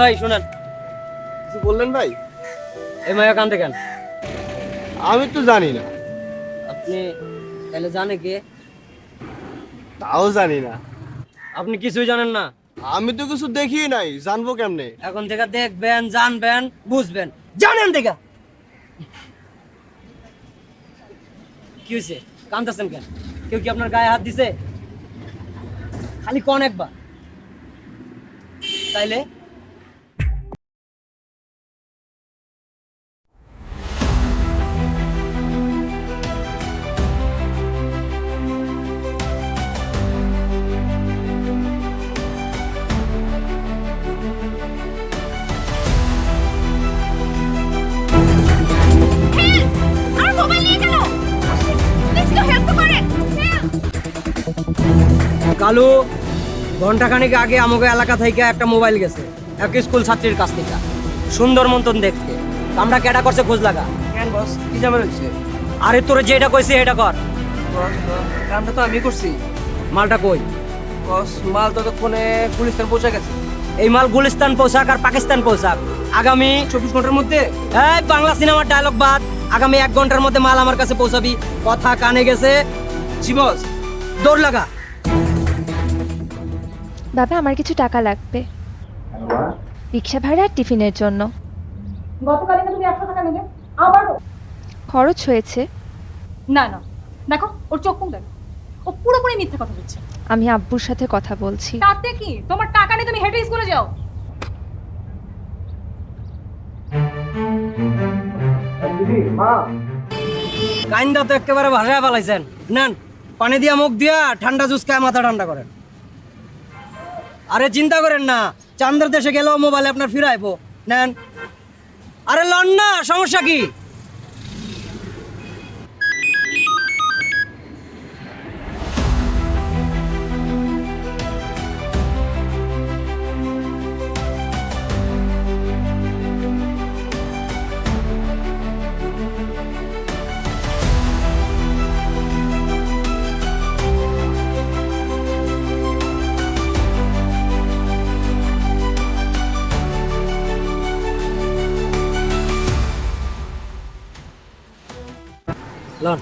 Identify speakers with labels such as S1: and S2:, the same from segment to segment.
S1: ভাই শুনেন,
S2: কিছু বললেন ভাই?
S1: এই মায়া কান্দে কেন?
S2: আমি তো জানি না।
S1: আপনি তাহলে জানে কে?
S2: তাও জানি না।
S1: আপনি কিছুই জানেন না?
S2: আমি তো কিছু দেখি নাই, জানবো কেমনে?
S1: এখন থেকে দেখবেন, জানবেন, বুঝবেন। জানেন দেখা কি হয়েছে? কান্দাছেন কেন? কেউ কি আপনার গায়ে হাত দিছে? খালি কোন একবার তাইলে
S3: আমার মোবাইল নিয়ে গেল। প্লিজ কেউ হেল্প করেন।
S1: কালু ঘন্টাখানেক আগে আমাকে এলাকা থেকে একটা মোবাইল গেছে এক স্কুল ছাত্রীর কাছ থেকে, সুন্দর মতন দেখতে। আমরা কেডা করছে খোঁজ লাগা।
S4: কেন বস কি ঝামেলা হয়েছে?
S1: আরে তোরে যেটা কইছি এটা কর।
S4: বস কামটা তো আমি করছি।
S1: মালটা কই?
S4: বস মাল ততক্ষণে গুলিস্তান পৌঁছে গেছে।
S1: এই মাল গুলিস্তান পৌঁছাক আর পাকিস্তান পৌঁছাক, আগামী
S4: 24 ঘন্টার মধ্যে।
S1: এই বাংলা সিনেমার ডায়লগ বাদ, আগামী 1 ঘন্টার মধ্যে মাল আমার কাছে পৌঁছাবি। কথা কানে গেছে?
S4: জি বস।
S1: দৌড় লাগা।
S5: বাবা আমার কিছু টাকা লাগবে, রিক্সা ভাড়া আর টিফিনের জন্য।
S3: গতকালই না তুমি 100 টাকা নিলে, আবারও?
S5: খরচ হয়েছে।
S3: না না, দেখো ওর চোখ মুখ দেখো, ও পুরোপুরি মিথ্যা কথা বলছে।
S5: আমি আব্বুর সাথে কথা বলছি।
S3: তাতে কি, তোমার টাকা নিয়ে তুমি হেঁটে স্কুলে যাও।
S1: কাইন্দা তো একেবারে ভাষায় পালাইছেন। নেন পানি দিয়া মুখ দিয়া ঠান্ডা জুস খায় মাথা ঠান্ডা করেন। আরে চিন্তা করেন না, চান্দের দেশে গেলেও মোবাইল আপনার ফিরাইবো। নেন। আরে লন না, সমস্যা কি? লন।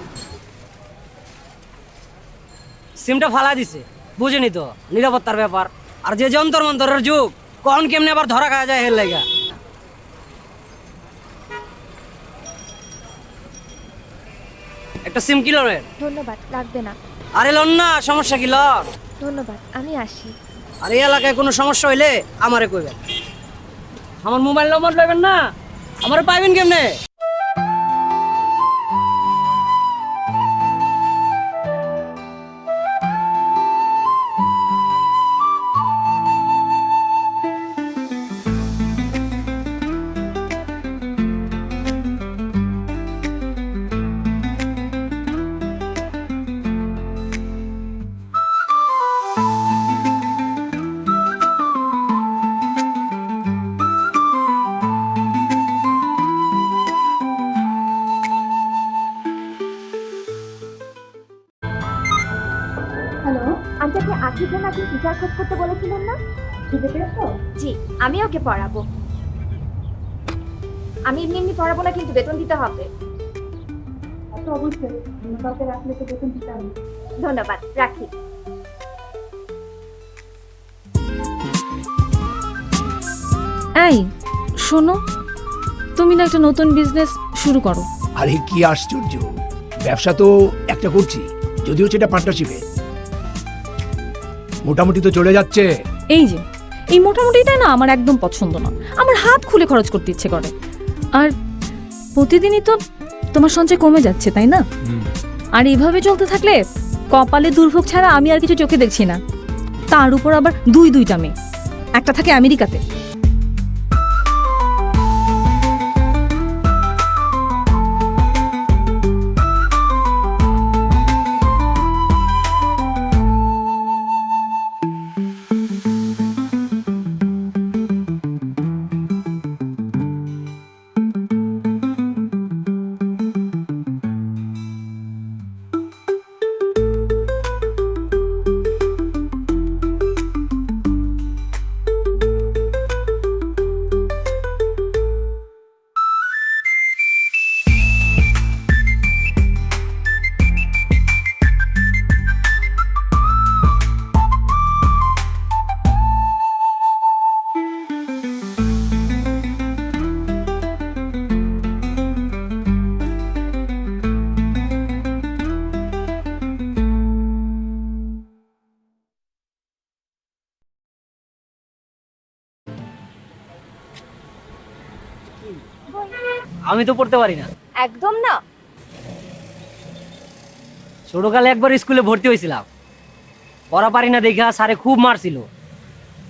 S1: সিমটা ফালা দিছে, বুঝেনি তো, নিরাপত্তার ব্যাপার। আর যে যন্তর মন্তরের যুগ, কখন কেমনে আবার ধরা খাওয়া যায় হের লাগা। একটা সিম কি লনের?
S5: ধন্যবাদ, লাগবে না।
S1: আরে লন না, সমস্যা কি লন?
S5: ধন্যবাদ, আমি আসি।
S1: আর এই এলাকায় কোনো সমস্যা হইলে আমারে কইবেন। আমার মোবাইল নম্বর পাইবেন না, আমারে পাইবেন কেমনে?
S5: হ্যালো আন্টি, আপনি আখিকে নাকি টিচার খোঁজ করতে বলেছিলেন না? বুঝতে পেরেছো? জি, আমি ওকে পড়াবো। আমি এমনি এমনি পড়াবো না, কিন্তু বেতন দিতে হবে। আচ্ছা অবশ্যই, কাউকে রাখলে তো বেতন দিতে হবে। ধন্যবাদ, রাখি।
S6: এই শোনো, তুমি না একটা নতুন বিজনেস শুরু করো।
S7: আরে কি আশ্চর্য, ব্যবসা তো একটা করছি, যদিও সেটা পার্টনারশিপে। মোটামুটি তো চলে যাচ্ছে।
S6: এই যে এই মোটামুটিটা না আমার একদম পছন্দ না, আমার হাত খুলে খরচ করতে ইচ্ছে করে। আর প্রতিদিনই তো তোমার সঞ্চয় কমে যাচ্ছে, তাই না? আর এইভাবে চলতে থাকলে কপালে দুর্ভোগ ছাড়া আমি আর কিছু চোখে দেখছি না। তার উপর আবার দুইটা মেয়ে, একটা থাকে আমেরিকাতে।
S1: আমি তো পড়তে পারি না।
S5: একদম না।
S1: ছোটকালে একবার স্কুলে ভর্তি হয়েছিলাম, পড়া পারি না দেখা স্যারে খুব মারছিল।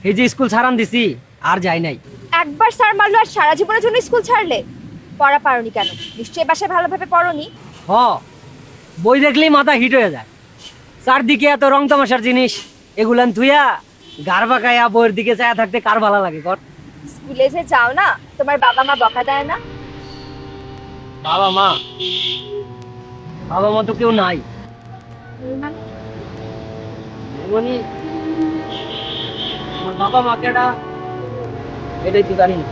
S1: এই যে স্কুল ছাড়ান দিছি, আর যাই নাই।
S5: একবার স্যার মারলো আর সারা জীবনের জন্য স্কুল ছাড়লে? পড়া পারোনি কেন? নিশ্চয়ই বাসায় ভালোভাবে পড়োনি।
S1: হ, বই দেখলেই মাথা হিট হয়ে যায়। চারদিকে এত রং তামাশার জিনিস, এগুলান থুইয়া গার বাঁকাইয়া বইয়ের দিকে চায়া থাকতে কার ভালো লাগে কর?
S5: স্কুলে যে যাও না, তোমার বাবা মা বকা দেয় না?
S1: বাবা মা তো কেউ নাই। মানে আমার বাবা মা কেডা এটাই তো জানি না।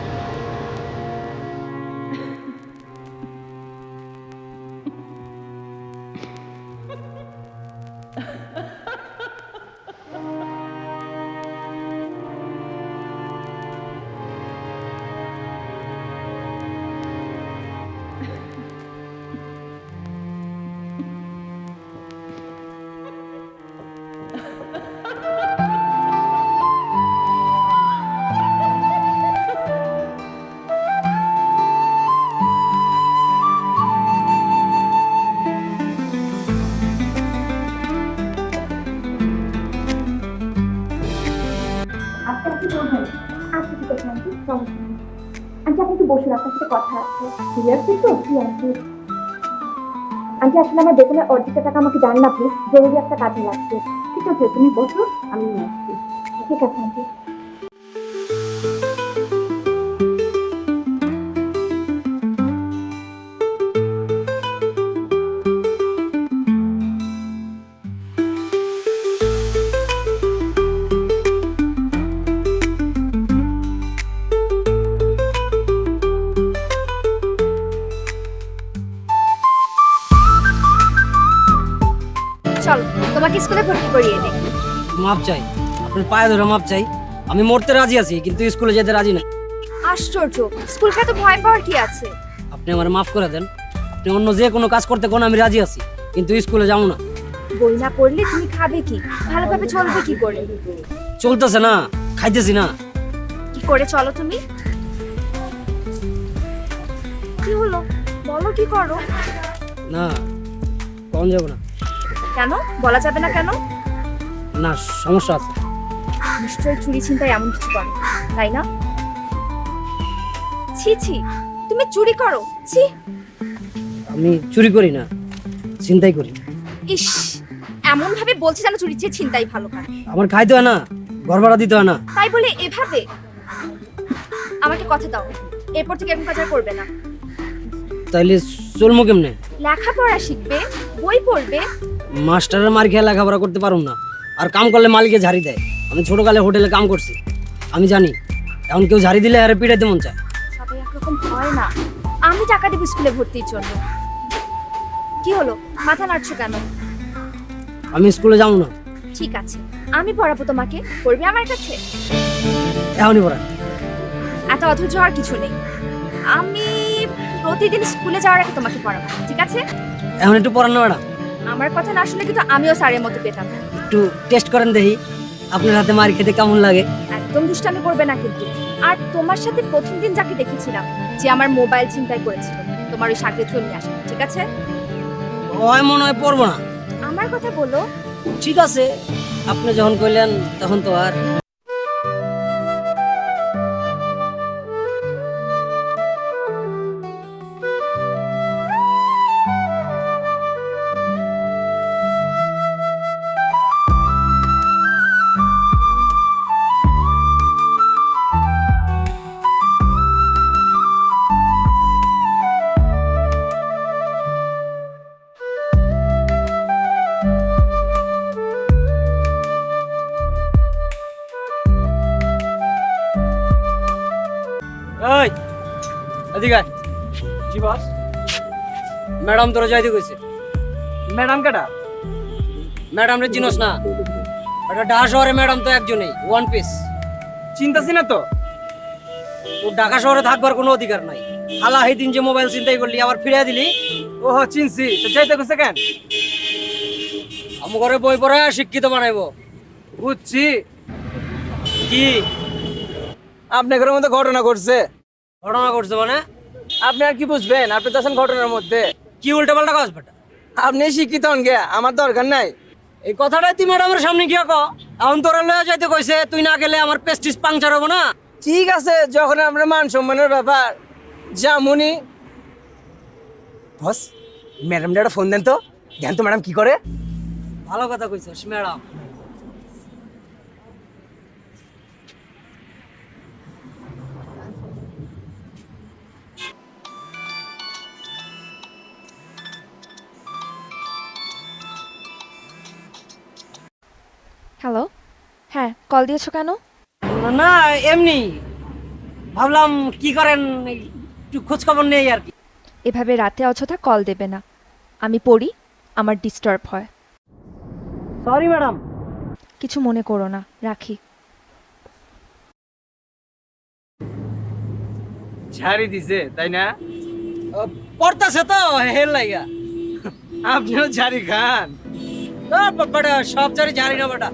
S5: আচ্ছা আপনি বলবেন? আচ্ছা ঠিক আছে আন্টি, সমস্যা নেই। আন্টি আপনি একটু বসুন, আপনার সাথে কথা আছে। সিরিয়াসলি তো? কি আন্টি? আন্টি আসলে আমার বেতনের অর্ধেকটা টাকা আমাকে দেন না প্লিজ, জরুরি একটা কাজে লাগছে। ঠিক আছে তুমি বসো, আমি নিয়ে আসছি। ঠিক আছে আন্টি। চলো তোমাকে স্কুলে ভর্তি করিয়ে দিই।
S1: মাপ চাই, আপনার পায়ে ধরে মাপ চাই। আমি মরতে রাজি আছি, কিন্তু স্কুলে যেতে রাজি না।
S5: আশ্চর্য, স্কুলকে তো ভয় পাওয়ার কি আছে?
S1: আপনি আমার মাফ করে দেন। আপনি অন্য যে কোনো কাজ করতে কোন আমি রাজি আছি, কিন্তু স্কুলে যাবো না।
S5: বই না পড়লে তুমি খাবে কি? ভালোভাবে চলবে কি করে?
S1: চলতেছে না, খাইতেছি না।
S5: কি করে চলো তুমি? কি হলো বলো, কি করো?
S1: না, কখন যাবো না।
S5: কেন বলা যাবে না কেন?
S1: না, সমস্যা আছে।
S5: নিশ্চয়ই চুরি ছিনতাই এমন কিছু করো, তাই না? ছি ছি, তুমি চুরি করো? ছি।
S1: আমি চুরি করি না, চিন্তাই করি।
S5: ইস, এমন ভাবে বলছে যেন চুরির চেয়ে ছিনতাই ভালো কাজ।
S1: আমার খাইতে হয় না, ঘর ভাড়া দিতে হয় না।
S5: তাই বলে এভাবে? আমাকে কথা দাও, এরপর থেকে এরকম কাজ আর করবে না।
S1: তাইলে চলবো কেমনে?
S5: লেখাপড়া শিখবে, বই পড়বে।
S1: মাস্টারের মার খেয়ে লেখাপড়া করতে পারুম না, আর কাম করলে মালিকে ঝাড়ি দেয়। আমি ছোটকালে হোটেলে কাম করছি, আমি জানি। এখন কেউ ঝাড়ি দিলে আরে পিটাইতে মন চায়।
S5: সবাই একরকম হয় না। আমি টাকা দেব স্কুলে ভর্তির জন্য। কি হলো, মাথা নাড়ছো কেন?
S1: আমি স্কুলে যাবো না।
S5: ঠিক আছে, আমি পড়াবো তোমাকে, পড়বে আমার কাছে।
S1: এখনই পড়া।
S5: এত অধৈর্য হওয়ার কিছু নেই। আমি প্রতিদিন স্কুলে যাওয়ার আগে তোমাকে পড়াবো, ঠিক আছে?
S1: এখন একটু পড়ান না ম্যাডাম।
S5: আমার কথা না শুনলে কিন্তু আমিও স্যারের মতো পেতাম।
S1: একটু টেস্ট করেন দেখি আপনার হাতে মার খেতে কেমন লাগে।
S5: একদম দুষ্টামি করবে না কিন্তু। আর তোমার সাথে প্রথম দিন যাকে দেখেছিলাম, যে আমার মোবাইল ছিনতাই করেছিল, তোমার ওই সাথে নিয়ে আসবে, ঠিক আছে?
S1: হয় মনে হয় পড়বো না।
S5: আমার কথা বলো।
S1: ঠিক আছে, আপনি যখন কইলেন তখন তো আর। এই এদিকে আয়।
S4: জি বস।
S1: ম্যাডাম তোরা যাইতে কইছে।
S4: ম্যাডাম কেডা?
S1: ম্যাডাম রে চিনোস না? এটা ঢাকা শহরে ম্যাডাম তো একজনই, ওয়ান পিস।
S4: চিন্তাছি না তো।
S1: ও ঢাকা শহরে থাকবার কোনো অধিকার নাই। হালা এই দিন যে মোবাইল চিন্তাই করলি, আবার ফিরিয়ে দিলি।
S4: ও চিনছি, তো যাইতে কইছে কেন?
S1: আমার ঘরে বই পড়া শিক্ষিত বানাইবো।
S4: বুঝছি।
S1: কি
S4: আপনার ঘরের মধ্যে ঘটনা ঘটছে।
S1: ঘটনা করছে মানে?
S4: আপনি আর কি বুঝবেন? আপনি তো আছেন ঘটনার মধ্যে।
S1: কি উল্টা পাল্টা কাজ বেটা?
S4: আপনি শিক্ষিত হন গে, আমার দরকার নাই।
S1: এই কথাটাই তুই ম্যাডামের সামনে গিয়া ক। এখন তোরা লয়ে যাইতে কইছে, তুই না গেলে আমার প্রেস্টিজ পাংচার হবো না।
S4: ঠিক আছে, যখন আপনার মান সম্মানের ব্যাপার যেমনই। বস, ম্যাডামটা একটা ফোন দেন তো, দেন তো ম্যাডাম কি করে।
S1: ভালো কথা কইছিস ম্যাডাম।
S5: হ্যালো, হ্যাঁ কল দিয়েছো কেন?
S1: না এমনি ভাবলাম কি করেন, একটু খোঁজ খবর নেই আর কি।
S5: এভাবে রাতে অযথা কল দেবে না, আমি পড়ি, আমার ডিস্টার্ব হয়।
S1: Sorry madam.
S5: কিছু মনে করো না, রাখি।
S4: ঝাড়ি দিছে তাই না?
S1: পড়তাছে তো হেল লাইগা।
S4: আপনিও ঝাড়ি খান?
S1: বেটা সব জারি জানি না বেটা।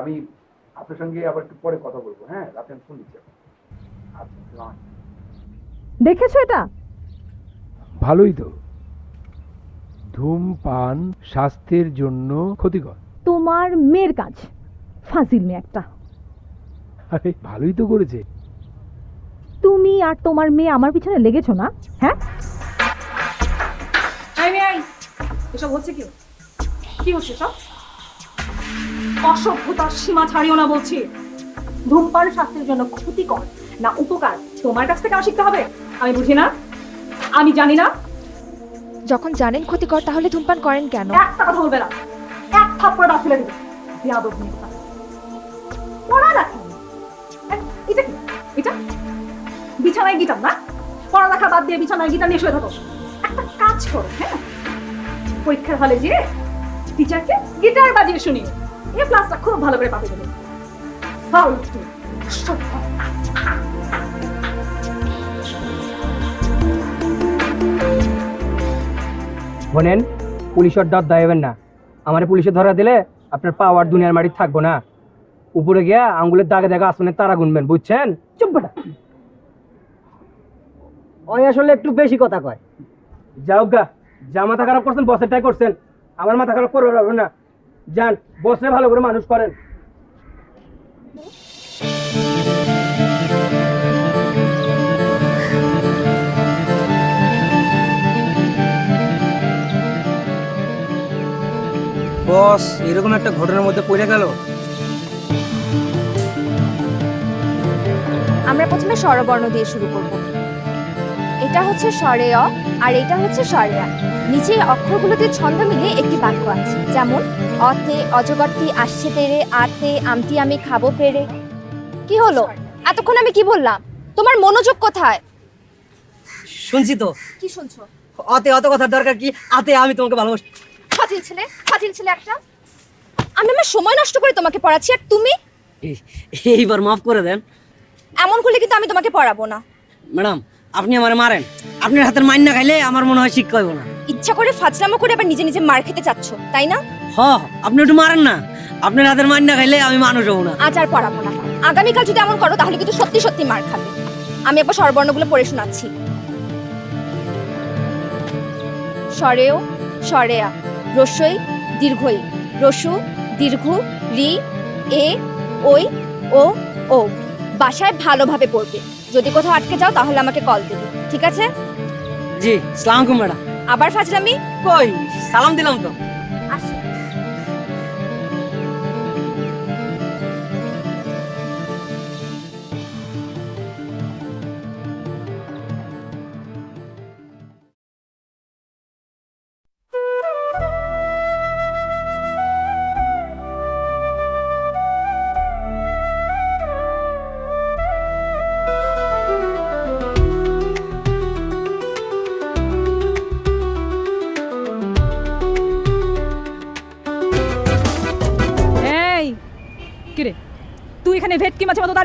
S7: আমি আপনার সঙ্গে আবার একটু পরে কথা বলবো। হ্যাঁ, রাতে আমি ফোন দিচ্ছি। আচ্ছা,
S6: দেখেছো এটা?
S8: ভালোই তো। ধূমপান স্বাস্থ্যের জন্য ক্ষতিকর।
S6: তোমার মেয়ের কাজ, ফাজিল মেয়ে একটা।
S8: আরে ভালোই তো করেছে।
S6: তুমি আর তোমার মেয়ে আমার পিছনে লেগেছো না? হ্যাঁ,
S3: এসব হচ্ছে কি? কি হচ্ছে সব? অসভ্যতার সীমা ছাড়িও না বলছি। ধূমপান স্বাস্থ্যের জন্য ক্ষতিকর না উপকার তোমার কাছ থেকে শিখতে হবে। আমি বুঝি না, আমি জানি না।
S5: যখন জানেন ক্ষতিকর তাহলে ধূমপান করেন কেন?
S3: একটা কথা বলবে না, এক থাপ্পড় দাও ফেলে দিবে। বেয়াদব মেয়ে কোথাকার। পড়ালেখা এটা কি? এটা বিছানায় গিটার না? পড়ালেখা বাদ দিয়ে বিছানায় গিটার নিয়ে শুয়ে থাকো। একটা কাজ করো, হ্যাঁ, পরীক্ষার হলে যে টিচারকে গিটার বাজিয়ে শুনিয়ে এ ক্লাসটা খুব ভালো করে পাবে দেবে। ফালতু অসভ্য।
S4: বলেন, পুলিশের ডর দাইবেন না। আমার পুলিশে ধরা দিলে আপনার পাওয়ার দুনিয়ার মাটি থাকবো না। উপরে গিয়া আঙ্গুলের দাগে দাগে আসমানের তারা গুনবেন, বুঝছেন?
S1: চুপ বেটা। ওই আসলে একটু বেশি কথা কয়।
S4: যাও গা, যা মাথা খারাপ করছেন বসেরটাই করছেন, আমার মাথা খারাপ করবে পারবেন না। যান, বসে ভালো করে মানুষ করেন। বস এরকম একটা ঘটনার মধ্যে পড়ে গেল।
S5: আমরা প্রথমে স্বরবর্ণ দিয়ে শুরু করব। এটা হচ্ছে স্বরে অ আর এটা হচ্ছে স্বরে আ। নিচে অক্ষরগুলোতে ছন্দ মিলিয়ে একটি বাক্য আছে, যেমন অতে অজগরটি আসছে তেরে, আতে আমটি আমি খাবো পেরে। কি হলো? এতক্ষণ আমি কি বললাম? তোমার মনোযোগ কোথায়?
S1: শুনছি তো।
S5: কি শুনছো?
S1: অত কথার দরকার কি? আতে আমি তোমাকে ভালোবাসি।
S5: ফাজিল ছেলে একটা। আমি আমার সময় নষ্ট করে তোমাকে পড়াচ্ছি আর তুমি
S1: এইবার মাফ করে দেন
S5: এমন করলে কিন্তু আমি তোমাকে পড়াবো না।
S1: ম্যাডাম। আপনি আমারে মারেন, আপনার হাতের মাইন না খাইলে আমার মনে হয় শিক্ষা হইব না।
S5: ইচ্ছা করে ফাজলামো করে আবার নিজে নিজে মার খেতে চাচ্ছ, তাই না?
S1: আপনি একটু মারেন না, আপনার হাতের মাইন না খাইলে আমি মানুষ হবো না।
S5: আজ আর পড়াবো না। আগামীকাল যদি এমন করো তাহলে কিন্তু সত্যি সত্যি মার খাবে। আমি একবার স্বরবর্ণগুলো পড়ে শোনাচ্ছি। স্বরেও, স্বরেয়া, রস্যই, দীর্ঘই, রসু, দীর্ঘ, রি, এ, ওই, ও, ও। বাসায় ভালোভাবে পড়বে। যদি কোথাও আটকে যাও তাহলে আমাকে কল দেবে, ঠিক আছে?
S1: জি, সালাম আলাইকুম ম্যাডাম।
S5: আবার ফাজলামি?
S1: কই, সালাম দিলাম তো।
S5: আসি।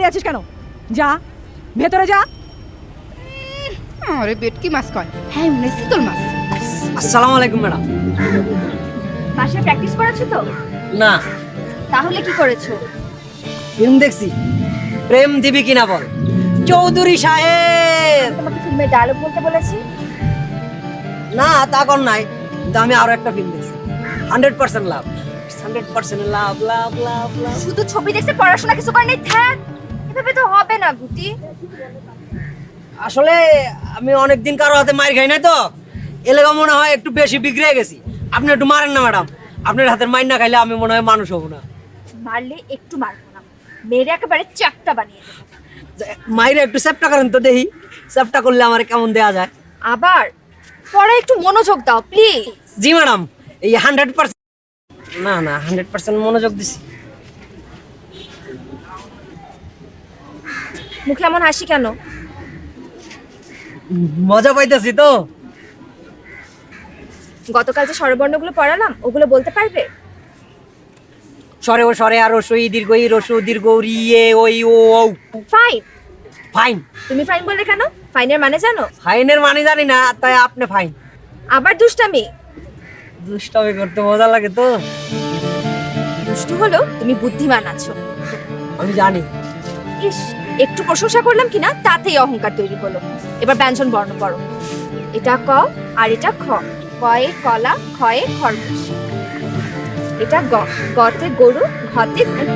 S3: আছিস কেন? যা ভেতরে যা।
S9: আরে বেটকি মাছ কয়, হ্যাঁ মনে হয় শীতল মাছ।
S1: আসসালামু আলাইকুম ম্যাডাম।
S5: বাসায় প্র্যাকটিস করেছো তো?
S1: না,
S5: তাহলে কি করেছো?
S1: ফিল্ম দেখছি, প্রেম দিবি কিনা বল। চৌধুরী সাহেব।
S5: তোমাকে ফিল্মে ডায়লগ বলতে বলেছি?
S1: না তা কর নাই, কিন্তু আমি আরো একটা ফিল্ম দেখছি, 100% লাভ। 100% লাভ লাভ লাভ লাভ।
S5: শুধু ছবি দেখতে পড়াশোনা কিছু করে নেই, থাক। এভাবে তো হবে না গুটি।
S1: আসলে আমি অনেকদিন কারো হাতে মার খাই নাই তো, এলাকা মনে হয় একটু বেশি বিগড়ে গেছি। আপনি একটু মারেন না ম্যাডাম, আপনার হাতের মার না খাইলে আমি মনে হয় মানুষ হব না।
S5: মারলে একটু মারবো না, মেরে একেবারে চ্যাপটা বানিয়ে দেবো।
S1: মাইরে একটু চ্যাপটা করেন তো দেখি, চ্যাপটা করলে আমার কেমন দেয়া যায়।
S5: আবার পড়া একটু মনোযোগ দাও প্লিজ।
S1: জি ম্যাডাম, এই 100%। না না, 100% মনোযোগ দিছি।
S5: মুখে এমন হাসি কেন?
S1: মজা পাইতেছি তো।
S5: গতকাল যে স্বরবর্ণগুলো পড়ালাম ওগুলো বলতে পারবে?
S1: সরে ও সরে আর রসই দীর্ঘ ই রসু দীর্ঘ রি এ ওই ও ও।
S5: ফাইন।
S1: ফাইন।
S5: তুমি ফাইন বললে কেন? ফাইনের মানে জানো?
S1: ফাইনের মানে জানি না, তাই আপনি ফাইন।
S5: আবার দুষ্টামি?
S1: দুষ্টামি করতে মজা লাগে তো।
S5: দুষ্টু হলো তুমি বুদ্ধিমান আছো।
S1: আমি জানি।
S5: ইস, একটু প্রশংসা করলাম কিনা তাতেই অহংকার তৈরি হলো। এবার ব্যঞ্জন বর্ণ করো। এটা ক আর এটা খ। কয়ে কলা, খয়ে খরগোশ। এটা গ, গতে গরু, ঘতে ঘুড়ি।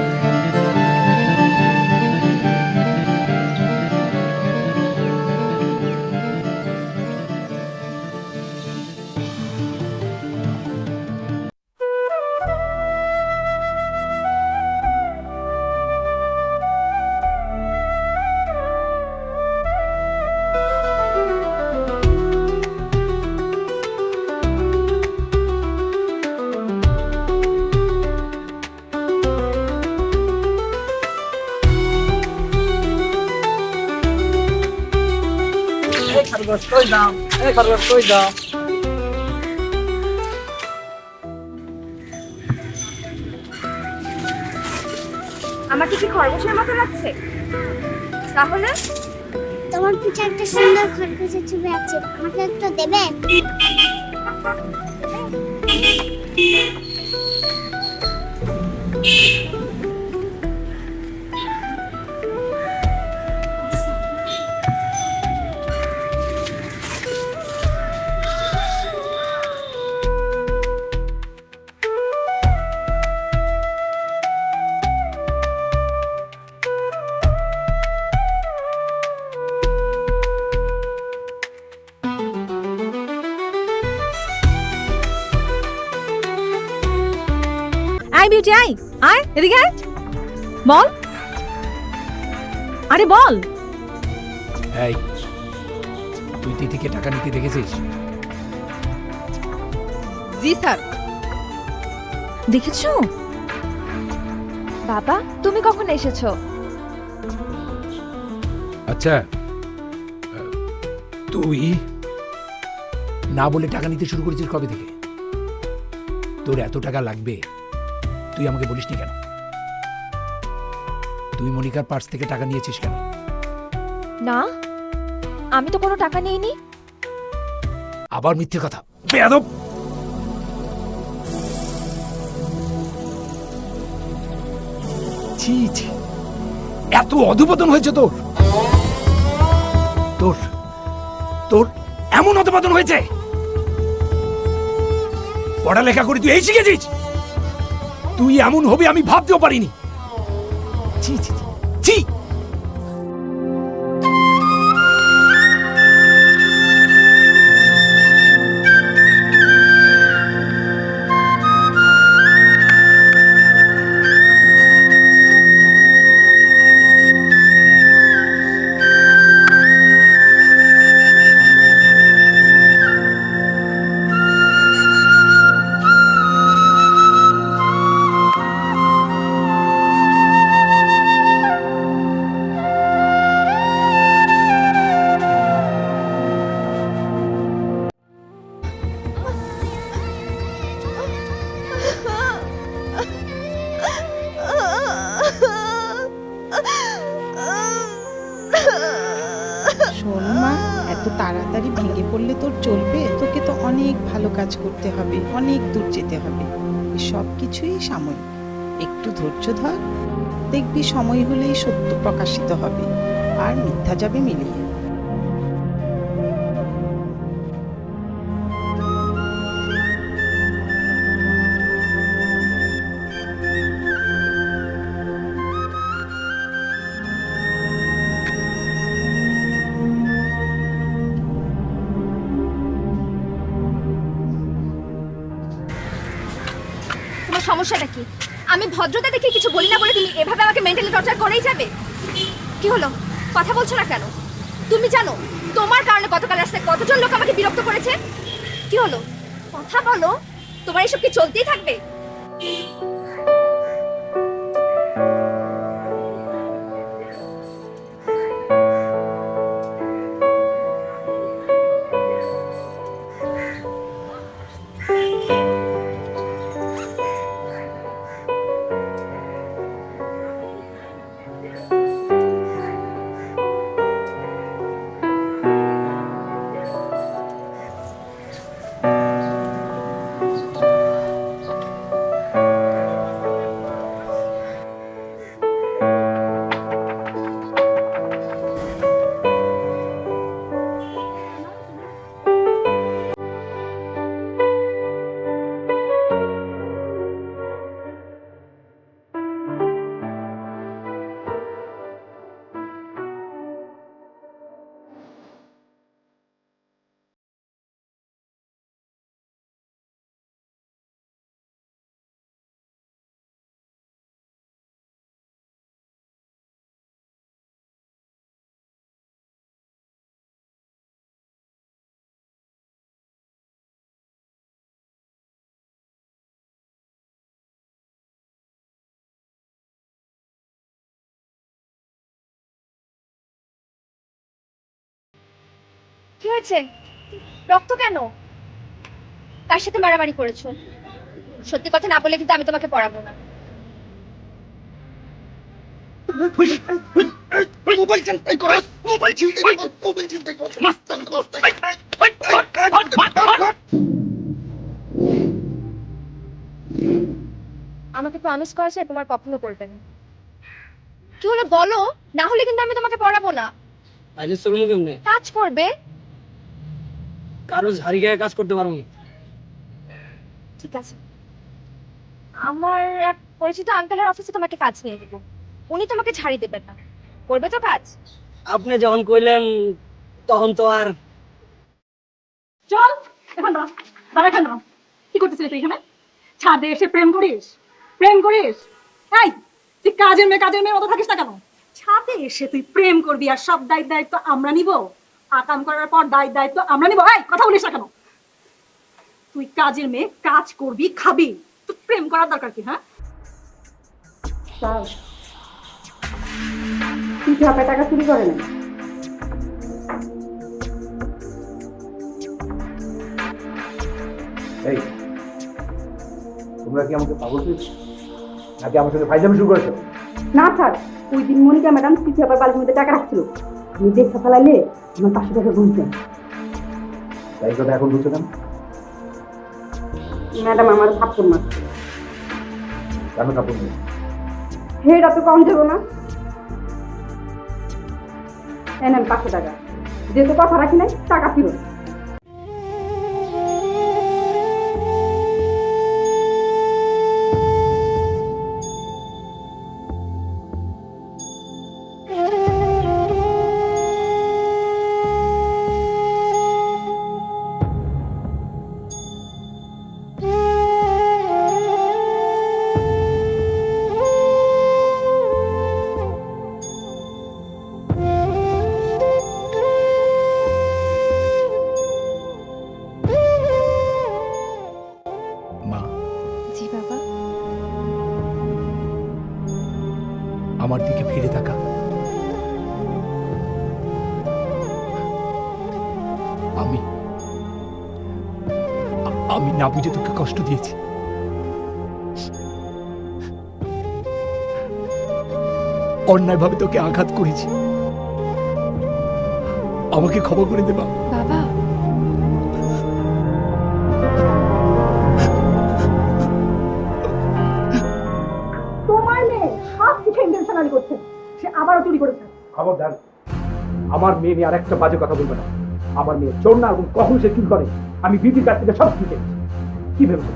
S1: এই খরগোশ কই দাও, এই খরগোশ কই দাও।
S5: আমাকে কি খরগোশের মতো লাগছে? তাহলে
S10: তোমার পিছে একটা সুন্দর খরগোশের ছবি আছে, আমাকে একটু দেবে?
S3: আই বিউটি আই, আয় এদিকে আয়। বল, আরে বল।
S8: এই তুই তিথিকে টাকা নিতে দেখেছিস?
S9: জি স্যার।
S6: দেখেছো?
S5: বাবা তুমি কখন এসেছো?
S8: আচ্ছা, তুই না বলে টাকা নিতে শুরু করেছিস কবে থেকে? তোর এত টাকা লাগবে তুই আমাকে বলিসনি কেন? তুই মনিকার পার্স থেকে টাকা নিয়েছিস কেন?
S5: না, আমি তো কোনো টাকা নিইনি।
S8: আবার মিথ্যে কথা, বেয়াদব! ছি ছি, এত অধপতন হয়েছে তোর! তোর তোর এমন অধপতন হয়েছে! পড়ালেখা করে তুই এই শিখেছিস? তুই এমন হবে আমি ভাবতেও পারিনি। ছি ছি ছি, ছি!
S11: শোন মা, এত তাড়াতাড়ি ভেঙে পড়লে তোর চলবে? তোকে তো অনেক ভালো কাজ করতে হবে, অনেক দূর যেতে হবে। সব কিছুই সাময়িক, একটু ধৈর্য ধর, দেখবি সময় হলেই সত্য প্রকাশিত হবে আর মিথ্যা যাবে মিলিয়ে।
S5: তোমার সমস্যাটা কি? আমি ভদ্রতা দেখে কিছু বলি না বলে তুমি এভাবে আমাকে মেন্টালি টর্চার করেই যাবে? কি হলো, কথা বলছো না কেন? তুমি জানো তোমার কারণে গতকাল রাস্তায় কতজন লোক আমাকে বিরক্ত করেছে? কি হলো, কথা বলো। তোমার এসব কি চলতেই থাকবে? কি হয়েছে? রক্ত কেন? কার সাথে মারামারি করেছো? সত্যি কথা না বলে কিন্তু আমি তোমাকে পড়াবো না। আমাকে প্রমিস করেছে তোমার কখনো করবে না। কি হলো বলো, না হলে কিন্তু আমি তোমাকে পড়াবো না।
S1: আজকে চলুন কেমনে?
S5: কাজ করবে।
S1: কারো ঝাড়ি গায়ে কাজ করতে পারবো না।
S5: ঠিক আছে, আমার এক পরিচিত আঙ্কেলের অফিসে তোমাকে কাজ নিয়ে দেবো। উনি তোমাকে ছাড়ি দেবেন না, করবে তো কাজ?
S1: আপনি যখন কইলেন তখন তো আর।
S3: চল এখন দাঁড়া কেন? কি করতেছিস তুই এখানে? ছাদে এসে প্রেম করিস? প্রেম করিস? এই তুই কাজের মেয়ের মতো থাকিস না কেন? ছাদে এসে তুই প্রেম করবি আর সব দায়িত্ব আমরা নিব? আকাম করার পর দায়িত্ব আমরা নিব? এই কথা বলিস না কেন? তুই কাজের মেয়ে, কাজ করবি, খাবি, তুই প্রেম করার দরকার কি? হ্যাঁ, তুই কি আপনার টাকা চুরি করে না?
S7: এই, তোমরা কি আমাকে পাগল পেয়েছো নাকি আমার সাথে ফাইজলামি শুরু করেছো?
S3: না স্যার, ওই দিন মনিকা ম্যাডাম চিঠি আবার বাড়ির মধ্যে টাকা রাখছিল, নিজে ফেলাইলে আমার 500 টাকা গুনতেন।
S7: তাই কথা এখন বুঝছো কেন?
S3: ম্যাডাম আমার থাপ্পড় মারছে।
S7: কেন কাপড় নেই?
S3: হেটা তো কম দেবো না। এনেন 500 টাকা, যেহেতু কথা রাখি নাই টাকা ফিরত।
S8: আমার দিকে ফিরে তাকা। আমি না বুঝে তোকে কষ্ট দিয়েছি। অন্যায়ভাবে তোকে আঘাত করেছি। আমাকে ক্ষমা করে দেবা।
S9: বাবা
S3: তোমার মেয়ে সব কিছু ইন্টেনশনালি করছে, সে আবারও চুরি করেছে।
S7: খবরদার, আমার মেয়ে নিয়ে আর একটা বাজে কথা বলবে না। আমার মেয়ে চোর না, এবং কখন সে চুরি করে আমি বিপির কাছ থেকে সব শিখেছি। কি ভেবেছো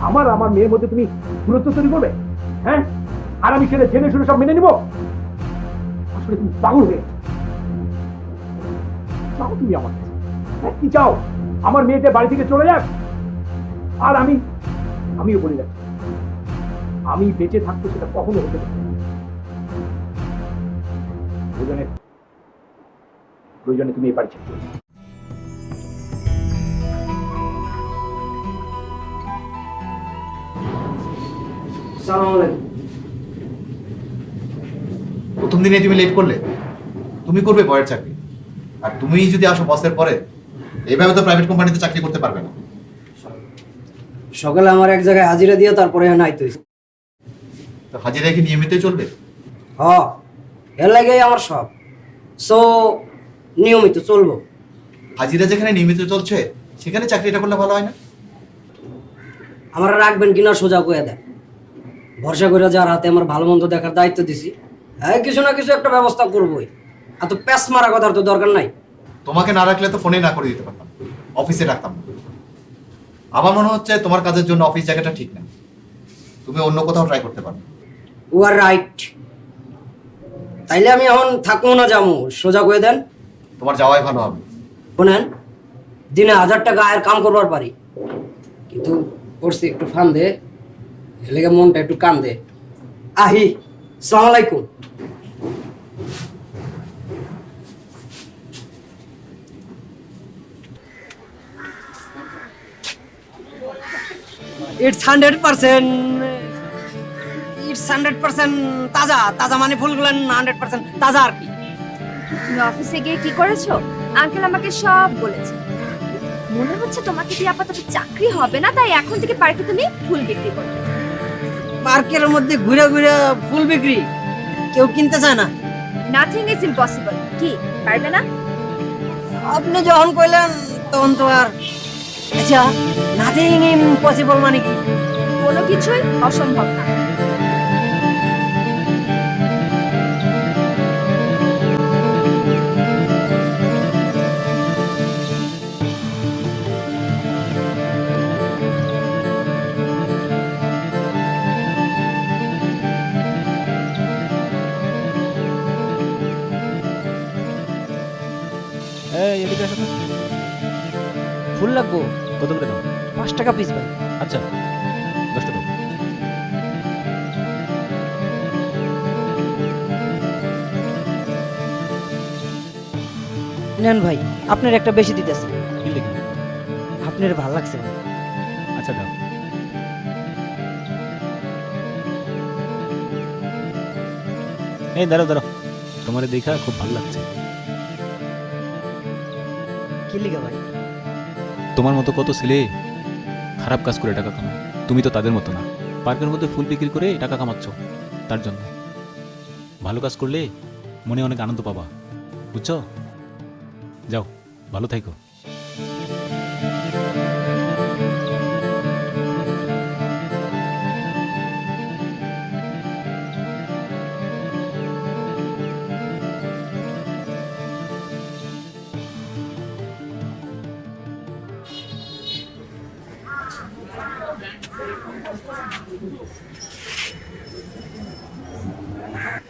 S7: আমার মেয়ের মধ্যে তুমি দূরত্ব তৈরি করবে? হ্যাঁ, আর আমি সেটা জেনে শুনে সব মেনে নিব? আসলে তুমি পাগল হয়ে গেছো। চাও তুমি আমার কাছে? হ্যাঁ, কি চাও? আমার মেয়েটা বাড়ি থেকে চলে যাক? আর আমিও বলে যাচ্ছি, আমি বেঁচে থাকতে সেটা কখনো হতে পারে না। প্রয়োজনে তুমি এই বাড়ি ছেড়ে চলে যাও।
S1: আসসালামু আলাইকুম।
S12: প্রথম দিনে তুমি লেট করলে, তুমি করবে বয়ের চাকরি, আর তুমি যদি আসো বসের পরে, এইভাবে তো প্রাইভেট কোম্পানিতে চাকরি করতে পারবে না।
S1: সকালে আমার এক জায়গায় হাজিরা দিয়ে তারপরে নাই তো
S12: তো হাজিরা কি নিয়মিতই চলবে?
S1: হ, এর লাগেই আমার সব, সো নিয়মিত চলবো।
S12: হাজিরা যেখানে নিয়মিত চলছে সেখানে চাকরিটা করলে ভালো হয় না?
S1: আমার রাখবেন কিনা সোজা কয়ে দেন। ভরসা করে যার হাতে আমার ভালো মন্দ দেখার দায়িত্ব দিছি, হ্যাঁ কিছু না কিছু একটা ব্যবস্থা করবোই। এত প্যাস মারা কথার তো দরকার নাই।
S12: তোমাকে না রাখলে তো ফোনে না করে দিতে পারতাম, অফিসে রাখতাম না। আমার মনে হচ্ছে তোমার কাজের জন্য অফিস জায়গাটা ঠিক না, তুমি অন্য কোথাও ট্রাই করতে পারো।
S1: You are right. তাইলে আমি এখন থাকবো না যাবো, সোজা কয়ে দেন।
S12: তোমার যাওয়াই ভালো হবে।
S1: শোনেন, দিনে 1000 টাকা আয়ের কাম করবার পারি, কিন্তু করছি একটু ফান দে, এলাকা মনটা একটু কান দে। আহি, সালাম আলাইকুম। It's 100%, it's 100% তাজা। তাজা মানে ফুলগুলো 100% তাজা আর কি।
S5: তুমি অফিসে গিয়ে কি করেছো? আঙ্কেল আমাকে সব বলেছে। মনে হচ্ছে তোমাকে দিয়ে আপাতত চাকরি হবে না, তাই এখন থেকে পার্কে তুমি ফুল বিক্রি করবে।
S1: পার্কের মধ্যে ঘুরে ঘুরে ফুল বিক্রি কেউ কিনতে চায় না।
S5: Nothing is impossible. কি পারবে না?
S1: আপনি যখন কইলেন তখন তো আর। আচ্ছা, নাথিং ইম্পসিবল মানে কি?
S5: কোনো কিছুই অসম্ভব না।
S1: ফুল লাগবো?
S4: কত করে দাও?
S1: 5 টাকা পিস ভাই।
S4: আচ্ছা, 10 টাকা।
S1: নেন ভাই, আপনার একটা বেশি দিতেছে।
S4: কি লিখি?
S1: আপনার ভালো লাগছে ভাই।
S4: আচ্ছা দাও। এই দাঁড়াও দাঁড়াও, তোমার দেখা খুব ভালো লাগছে।
S1: কি লিখা ভাই?
S4: তোমার মতো কত ছেলে খারাপ কাজ করে টাকা কামায়, তুমি তো তাদের মতো না। পার্কের মধ্যে ফুল বিক্রি করে টাকা কামাচ্ছ, তার জন্য ভালো কাজ করলে মনে অনেক আনন্দ পাবা, বুঝছো? যাও, ভালো থাকো।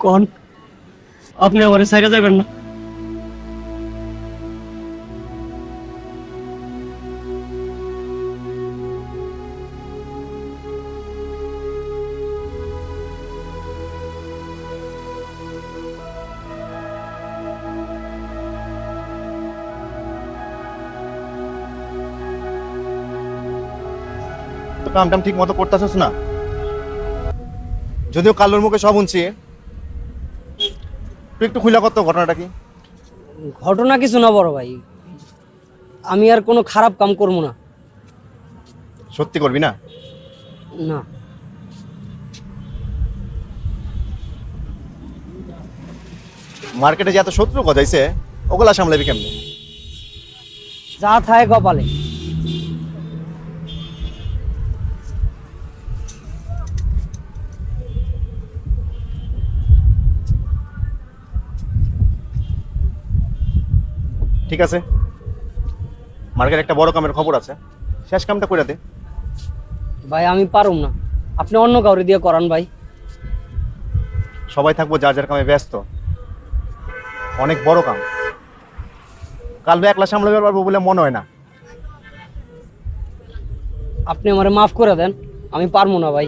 S1: কোন আপনি আমারে সাইরা যাবেন না?
S2: তো কামটাম ঠিক মতো করতেছস না? যদিও কাল্লোর মুখে সব শুনছি, তুই একটু খুলে কত ঘটনাটা কি?
S1: ঘটনা কিছু না বড় ভাই, আমি আর কোনো খারাপ কাম করবো না।
S2: সত্যি করবি না?
S1: না।
S2: মার্কেটে যে এত শত্রু গজাইছে, ওগুলা সামলাবি কেমনে?
S1: যা থায় কপালে।
S2: ঠিক আছে, মার্কেট একটা বড় কামের খবর আছে, শেষ কামটা করে দে।
S1: ভাই আমি পারুম না, আপনি অন্য কাউরে দিয়ে করান ভাই।
S2: সবাই থাকবো যার যার কামে ব্যস্ত, অনেক বড় কাম, কালবে একলা সামলাতে পারবো বলে মনে হয় না।
S1: আপনি আমারে মাফ করে দেন, আমি পারবো না ভাই।